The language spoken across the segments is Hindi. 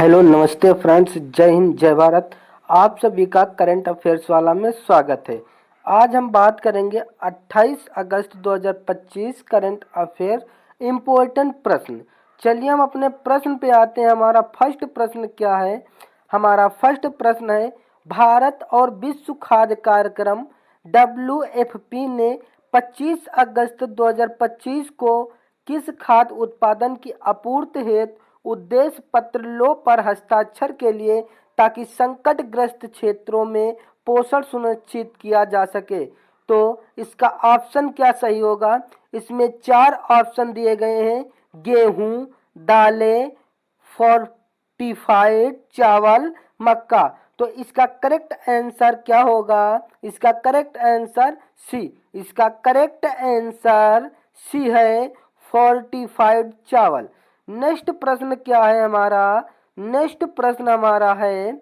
हेलो नमस्ते फ्रेंड्स, जय हिंद जय भारत। आप सभी का करंट अफेयर्स वाला में स्वागत है। आज हम बात करेंगे 28 अगस्त 2025 करंट अफेयर इम्पोर्टेंट प्रश्न। चलिए हम अपने प्रश्न पे आते हैं। हमारा फर्स्ट प्रश्न क्या है? हमारा फर्स्ट प्रश्न है, भारत और विश्व खाद्य कार्यक्रम WFP ने 25 अगस्त 2025 को किस खाद्य उत्पादन की आपूर्ति हेतु उद्देश्य पत्रों पर हस्ताक्षर के लिए, ताकि संकटग्रस्त क्षेत्रों में पोषण सुनिश्चित किया जा सके? तो इसका ऑप्शन क्या सही होगा? इसमें 4 ऑप्शन दिए गए हैं: गेहूं, दालें, फोर्टिफाइड चावल, मक्का। तो इसका करेक्ट आंसर क्या होगा? इसका करेक्ट आंसर सी। इसका करेक्ट आंसर सी है, फोर्टिफाइड चावल। नेक्स्ट प्रश्न क्या है हमारा? नेक्स्ट प्रश्न हमारा है,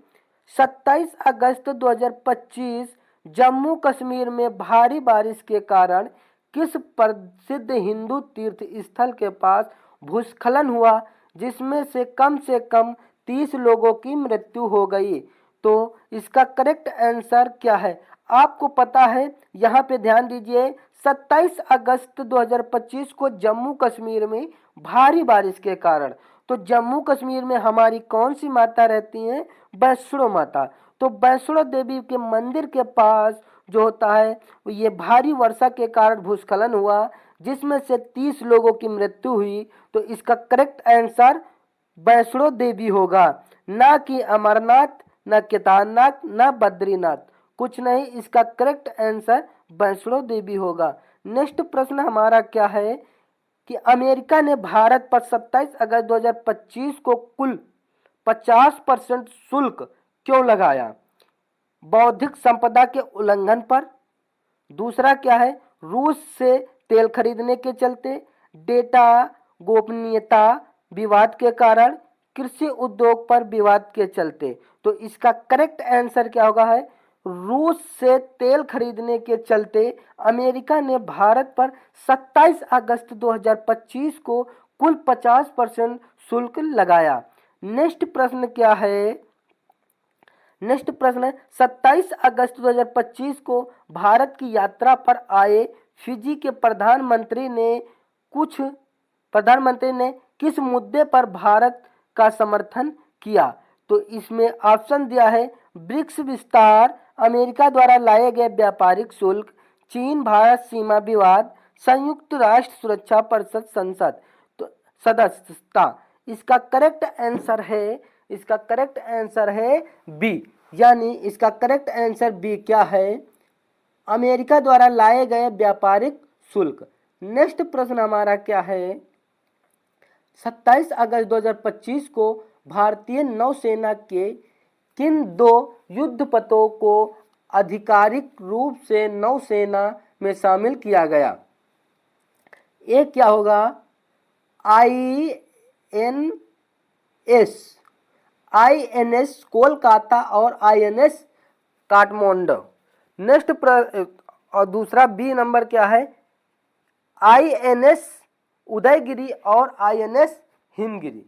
27 अगस्त 2025 जम्मू कश्मीर में भारी बारिश के कारण किस प्रसिद्ध हिंदू तीर्थ स्थल के पास भूस्खलन हुआ, जिसमें से कम 30 लोगों की मृत्यु हो गई? तो इसका करेक्ट आंसर क्या है? आपको पता है, यहाँ पे ध्यान दीजिए, 27 अगस्त 2025 को जम्मू कश्मीर में भारी बारिश के कारण, तो जम्मू कश्मीर में हमारी कौन सी माता रहती हैं? वैष्णो माता। तो वैष्णो देवी के मंदिर के पास जो होता है, ये भारी वर्षा के कारण भूस्खलन हुआ, जिसमें से 30 लोगों की मृत्यु हुई। तो इसका करेक्ट आंसर वैष्णो देवी होगा, ना कि अमरनाथ, ना केदारनाथ, ना बद्रीनाथ, कुछ नहीं। इसका करेक्ट आंसर वैष्णो देवी होगा। नेक्स्ट प्रश्न हमारा क्या है कि अमेरिका ने भारत पर 27 अगस्त 2025 को कुल 50% शुल्क क्यों लगाया? बौद्धिक संपदा के उल्लंघन पर। दूसरा क्या है? रूस से तेल खरीदने के चलते, डेटा गोपनीयता विवाद के कारण, कृषि उद्योग पर विवाद के चलते। तो इसका करेक्ट आंसर क्या होगा है? रूस से तेल खरीदने के चलते अमेरिका ने भारत पर 27 अगस्त 2025 को कुल 50% शुल्क लगाया। नेक्स्ट प्रश्न क्या है? नेक्स्ट प्रश्न है, 27 अगस्त 2025 को भारत की यात्रा पर आए फिजी के प्रधानमंत्री ने किस मुद्दे पर भारत का समर्थन किया? तो इसमें ऑप्शन दिया है, ब्रिक्स विस्तार, अमेरिका द्वारा लाए गए व्यापारिक शुल्क, चीन भारत सीमा विवाद, संयुक्त राष्ट्र सुरक्षा परिषद संसद तो सदस्यता। इसका करेक्ट आंसर है, इसका करेक्ट आंसर है बी, यानी इसका करेक्ट आंसर बी क्या है? अमेरिका द्वारा लाए गए व्यापारिक शुल्क। नेक्स्ट प्रश्न हमारा क्या है? 27 अगस्त 2025 को भारतीय नौसेना के किन 2 युद्धपोतों को आधिकारिक रूप से नौसेना में शामिल किया गया? एक क्या होगा? INS कोलकाता और INS काठमांडू। नेक्स्ट और दूसरा बी नंबर क्या है? INS उदयगिरी और INS हिमगिरी।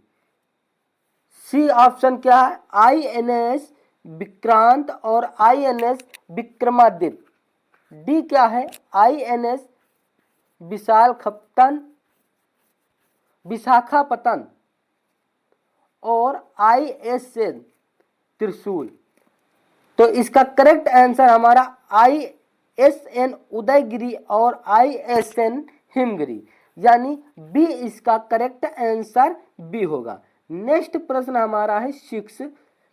सी ऑप्शन क्या है? INS विक्रांत और INS विक्रमादित्य। डी क्या है? INS विशाखापत्तनम और ISN त्रिशूल। तो इसका करेक्ट आंसर हमारा ISN उदयगिरी और ISN हिमगिरी, यानी बी इसका करेक्ट आंसर बी होगा। नेक्स्ट प्रश्न हमारा है 6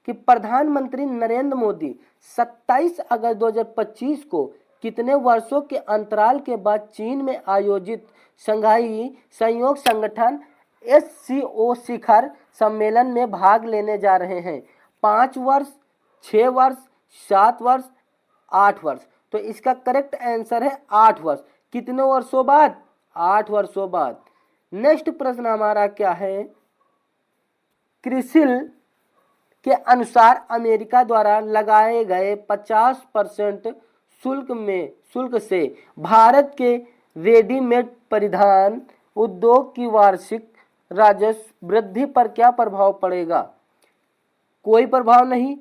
कि प्रधानमंत्री नरेंद्र मोदी 27 अगस्त 2025 को कितने वर्षों के अंतराल के बाद चीन में आयोजित शंघाई सहयोग संगठन SCO शिखर सम्मेलन में भाग लेने जा रहे हैं? 5 वर्ष, 6 वर्ष, 7 वर्ष, 8 वर्ष। तो इसका करेक्ट आंसर है 8 वर्ष। कितने वर्षों बाद? 8 वर्षों बाद। नेक्स्ट प्रश्न हमारा क्या है? क्रिसिल के अनुसार अमेरिका द्वारा लगाए गए 50% शुल्क से भारत के रेडीमेड परिधान उद्योग की वार्षिक राजस्व वृद्धि पर क्या प्रभाव पड़ेगा? कोई प्रभाव नहीं,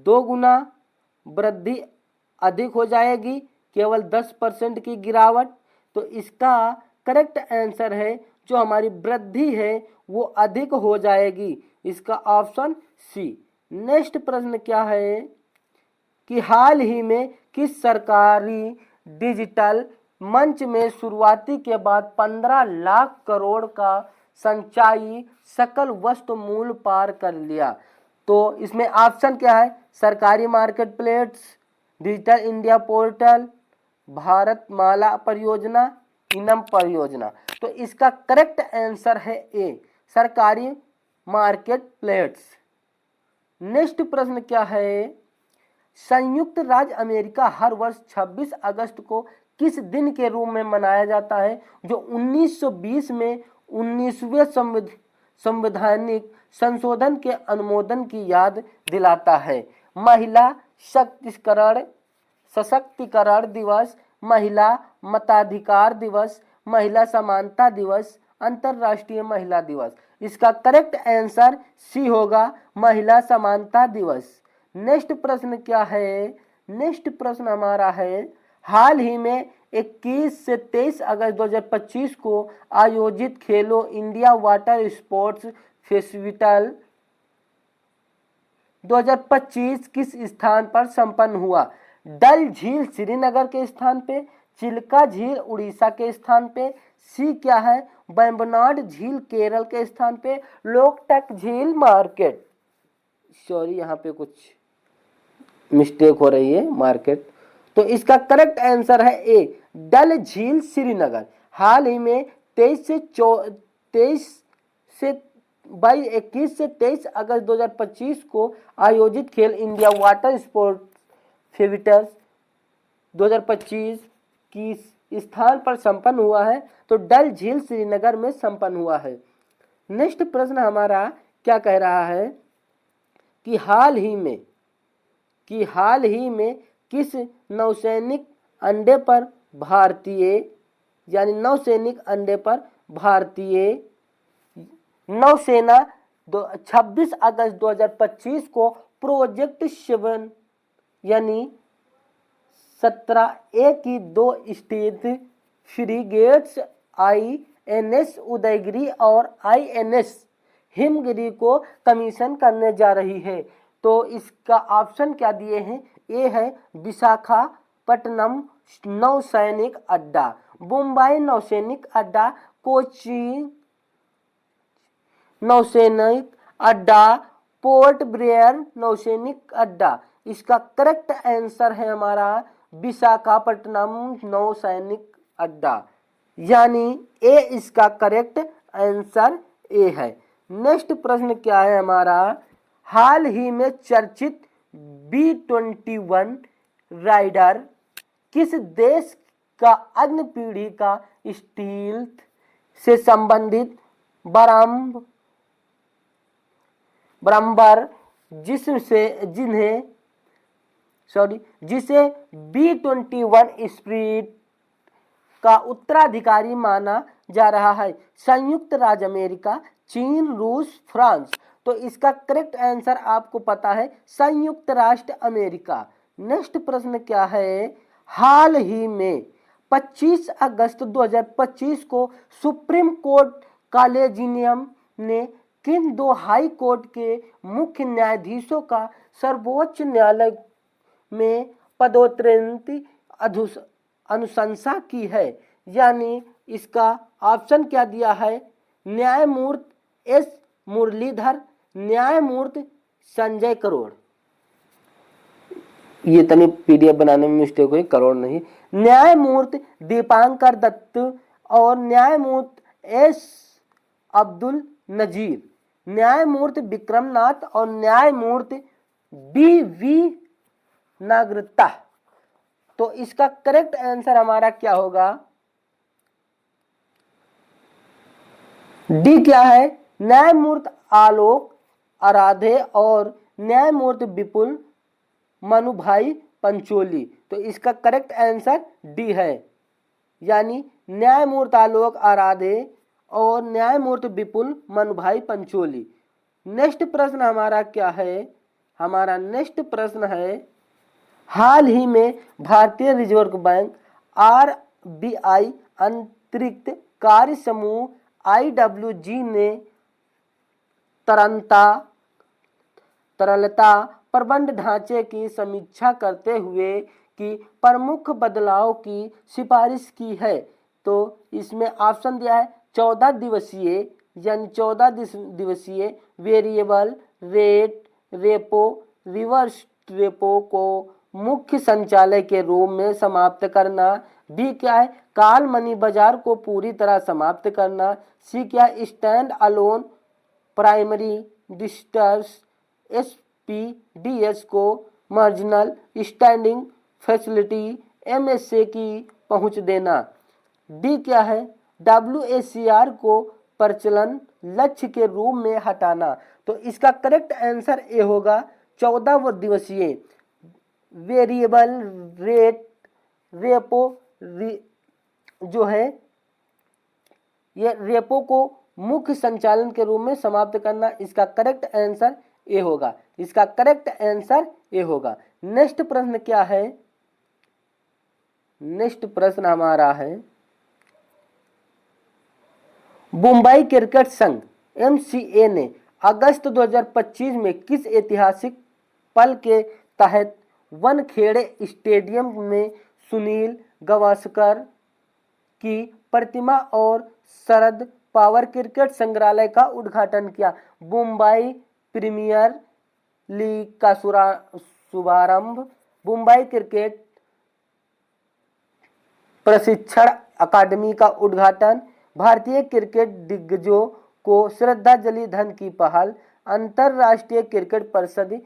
2 गुना वृद्धि अधिक हो जाएगी, केवल 10% की गिरावट। तो इसका करेक्ट आंसर है जो हमारी वृद्धि है वो अधिक हो जाएगी, इसका ऑप्शन सी। नेक्स्ट प्रश्न क्या है कि हाल ही में किस सरकारी डिजिटल मंच में शुरुआती के बाद 15 लाख करोड़ का संचयी सकल वस्तु मूल्य पार कर लिया। तो इसमें ऑप्शन क्या है, सरकारी market place, digital India portal, Bharat Mala परियोजना, इनम परियोजना। तो इसका करेक्ट आंसर है ए, सरकारी मार्केट प्लेस। नेक्स्ट प्रश्न क्या है, संयुक्त राज्य अमेरिका हर वर्ष 26 अगस्त को किस दिन के रूप में मनाया जाता है जो 1920 में 19वें संवैधानिक संशोधन के अनुमोदन की याद दिलाता है? महिला सशक्तिकरण दिवस, महिला मताधिकार दिवस, महिला समानता दिवस, अंतरराष्ट्रीय महिला दिवस। इसका करेक्ट आंसर सी होगा, महिला समानता दिवस। नेक्स्ट प्रश्न क्या है, नेक्स्ट प्रश्न हमारा है हाल ही में 21 से 23 अगस्त 2025 को आयोजित खेलो इंडिया वाटर स्पोर्ट्स फेस्टिवल 2025 किस स्थान पर संपन्न हुआ? डल झील श्रीनगर के स्थान पे, चिल्का झील उड़ीसा के स्थान पे, सी क्या है वेम्बनाड झील केरल के स्थान पे, लोकटक झील मार्केट, सॉरी यहाँ पे कुछ मिस्टेक हो रही है मार्केट। तो इसका करेक्ट आंसर है ए, डल झील श्रीनगर। हाल ही में 21 से 23 अगस्त 2025 को आयोजित खेल इंडिया वाटर स्पोर्ट्स फेस्टिवल 2025 की स्थान पर संपन्न हुआ है, तो डल झील श्रीनगर में संपन्न हुआ है। नेक्स्ट प्रश्न हमारा क्या कह रहा है कि हाल ही में किस नौसैनिक अड्डे पर भारतीय नौसेना 26 अगस्त 2025 को प्रोजेक्ट 7 यानी 17A की 2 स्थित फ्रीगेट्स INS उदयगिरी और INS हिमगिरी को कमीशन करने जा रही है। तो इसका ऑप्शन क्या दिए हैं, ए है विशाखापट्टनम नौसैनिक अड्डा, मुंबई नौसैनिक अड्डा, कोचीन नौसैनिक अड्डा, पोर्ट ब्लेयर नौसैनिक अड्डा। इसका करेक्ट आंसर है हमारा विशाखापट्टनम नौसैनिक अड्डा, यानी ए इसका करेक्ट आंसर ए है। नेक्स्ट प्रश्न क्या है हमारा, हाल ही में चर्चित B-21 राइडर किस देश का अग्नि पीढ़ी का स्टील्थ से संबंधित बरामबर जिसे B-21 स्पिरिट का उत्तराधिकारी माना जा रहा है? संयुक्त राज्य अमेरिका, चीन, रूस, फ्रांस। तो इसका करेक्ट आंसर आपको पता है, संयुक्त राष्ट्र अमेरिका। नेक्स्ट प्रश्न क्या है, हाल ही में 25 अगस्त 2025 को सुप्रीम कोर्ट कॉलेजियम ने किन 2 हाई कोर्ट के मुख्य न्यायाधीशों का सर्वोच्च न्यायालय में पदोन्नति अनुशंसा की है? यानी इसका ऑप्शन क्या दिया है, न्यायमूर्ति एस मुरलीधर, न्यायमूर्ति संजय करोड़, ये तनी PDF बनाने में मिस्टेक हुई, करोड़ नहीं, न्यायमूर्ति दीपांकर दत्त और न्यायमूर्ति एस अब्दुल नजीर, न्यायमूर्ति विक्रमनाथ और न्यायमूर्ति BV नागरता। तो इसका करेक्ट आंसर हमारा क्या होगा, डी क्या है, न्यायमूर्ति आलोक आराधे और न्यायमूर्ति विपुल मनुभाई पंचोली। तो इसका करेक्ट आंसर डी है, यानी न्यायमूर्ति आलोक आराधे और न्यायमूर्ति विपुल मनुभाई पंचोली। नेक्स्ट प्रश्न हमारा क्या है हमारा नेक्स्ट प्रश्न है, हाल ही में भारतीय रिजर्व बैंक आरबीआई अंतरिक्त कार्य समूह आईडब्ल्यूजी ने तरलता प्रबंध ढांचे की समीक्षा करते हुए कि प्रमुख बदलाव की सिफारिश की है। तो इसमें ऑप्शन दिया है 14 दिवसीय यानी 14 दिवसीय variable rate repo reverse repo को मुख्य संचालय के रूप में समाप्त करना। बी क्या है, काल मनी बाजार को पूरी तरह समाप्त करना। सी क्या है, स्टैंड अलोन प्राइमरी डिस्टर्स एसपीडीएस को मार्जिनल स्टैंडिंग फैसिलिटी एमएसए की पहुंच देना। डी क्या है, डब्ल्यूएसीआर को प्रचलन लक्ष्य के रूप में हटाना। तो इसका करेक्ट आंसर ए होगा 14 दिवसीय वेरिएबल रेट रेपो जो है ये रेपो को मुख्य संचालन के रूप में समाप्त करना। इसका करेक्ट आंसर ए होगा। इसका करेक्ट आंसर ए होगा। नेक्स्ट प्रश्न क्या है, नेक्स्ट प्रश्न हमारा है, मुंबई क्रिकेट संघ एमसीए ने अगस्त 2025 में किस ऐतिहासिक पल के तहत वानखेड़े स्टेडियम में सुनील गावस्कर की प्रतिमा और शरद पवार क्रिकेट संग्रहालय का उद्घाटन किया। मुंबई प्रीमियर लीग का शुभारंभ, मुंबई क्रिकेट प्रशिक्षण अकादमी का उद्घाटन, भारतीय क्रिकेट दिग्गजों को श्रद्धांजलि धन की पहल, अंतरराष्ट्रीय क्रिकेट परिषद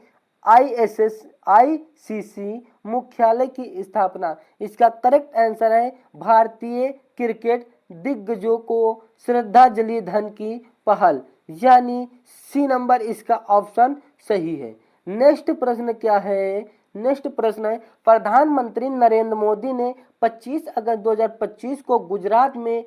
आईसीसी मुख्यालय की स्थापना। इसका करेक्ट आंसर है भारतीय क्रिकेट दिग्गजों को श्रद्धांजलि धन की पहल, यानी सी नंबर इसका ऑप्शन सही है। नेक्स्ट प्रश्न क्या है, नेक्स्ट प्रश्न है, प्रधानमंत्री नरेंद्र मोदी ने 25 अगस्त 2025 को गुजरात में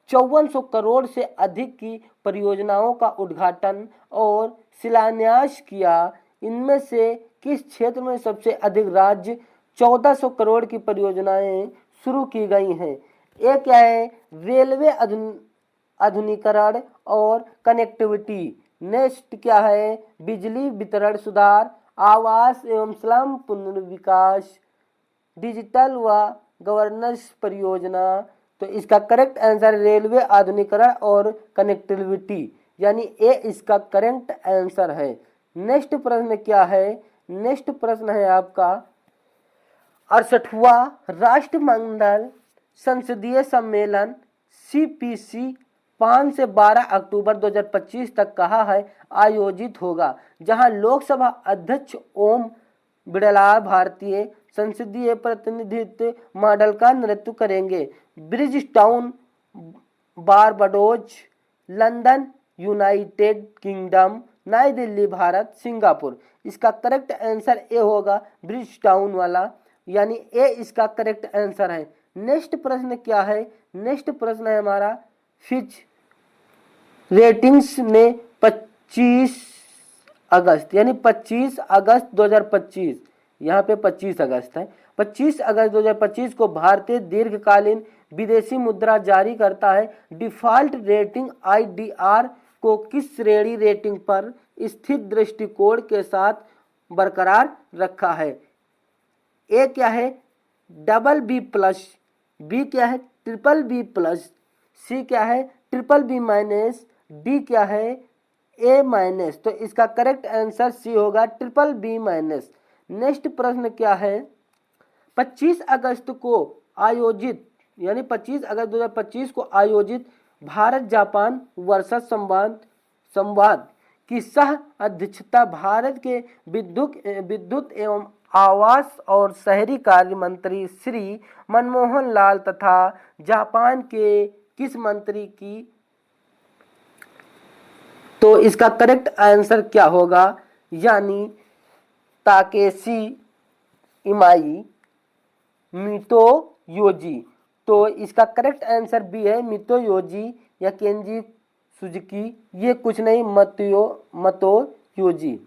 5400 करोड़ से अधिक की परियोजनाओं का उद्घाटन और शिलान्यास किया। इनमें से किस क्षेत्र में सबसे अधिक राज्य 1400 करोड़ की परियोजनाएं शुरू की गई हैं? ये क्या है, रेलवे आधुनिकीकरण और कनेक्टिविटी। नेक्स्ट क्या है, बिजली वितरण सुधार, आवास एवं स्लम पुनर्विकास, डिजिटल व गवर्नेंस परियोजना। तो इसका करेक्ट आंसर रेलवे आधुनिकीकरण और कनेक्टिविटी, यानी ए इसका करेक्ट आंसर है। नेक्स्ट प्रश्न क्या है, नेक्स्ट प्रश्न है आपका 68वां राष्ट्रमंडल संसदीय सम्मेलन सीपीसी 5 से 12 अक्टूबर 2025 तक कहाँ है आयोजित होगा, जहां लोकसभा अध्यक्ष ओम बिड़ला भारतीय संसदीय प्रतिनिधित्व मॉडल का नेतृत्व करेंगे। Bridgetown, Barbados, London, United kingdom, नई दिल्ली भारत, सिंगापुर। इसका करेक्ट आंसर ए होगा ब्रिजटाउन वाला, यानी ए इसका करेक्ट आंसर है। नेक्स्ट प्रश्न क्या है, नेक्स्ट प्रश्न है हमारा फिच रेटिंग्स ने 25 अगस्त यानी 25 अगस्त 2025, यहाँ पे 25 अगस्त है, 25 अगस्त 2025 को भारतीय दीर्घकालीन विदेशी मुद्रा जारी करता है। डिफॉल्ट रेटिंग आईडीआर को किस श्रेणी रेटिंग पर स्थित दृष्टिकोण के साथ बरकरार रखा है? ए क्या है, BB+, बी क्या है, BBB+, सी क्या है, BBB-, डी क्या है, A-। तो इसका करेक्ट आंसर सी होगा BBB-। नेक्स्ट प्रश्न क्या है, 25 अगस्त को आयोजित यानी 25 अगस्त 2025 को आयोजित भारत जापान वर्षा संवाद की सह अध्यक्षता भारत के विद्युत एवं आवास और शहरी कार्य मंत्री श्री मनमोहन लाल तथा जापान के किस मंत्री की? तो इसका करेक्ट आंसर क्या होगा, यानी ताकेशी इमाई मितोयोजी। तो इसका करेक्ट आंसर बी है मितोयोजी या केंजी सुजुकी, ये कुछ नहीं मतोयोजी।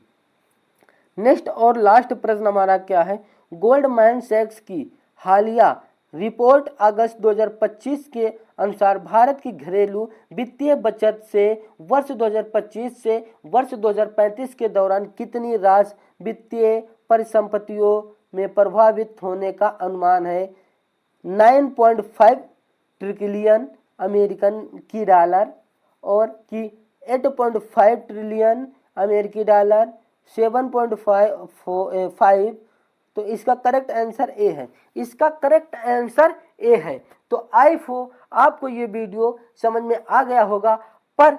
नेक्स्ट और लास्ट प्रश्न हमारा क्या है, गोल्डमैन सैक्स की हालिया रिपोर्ट अगस्त 2025 के अनुसार भारत की घरेलू वित्तीय बचत से वर्ष 2025 से वर्ष 2035 के दौरान कितनी राशि वित्तीय परिसंपत्तियों में प्रभावित होने का अनुमान है। 9.5 ट्रिलियन अमेरिकन की डॉलर और कि 8.5 ट्रिलियन अमेरिकी डॉलर, 7.5। तो इसका करेक्ट आंसर ए है, इसका करेक्ट आंसर ए है। तो आई होप आपको ये वीडियो समझ में आ गया होगा।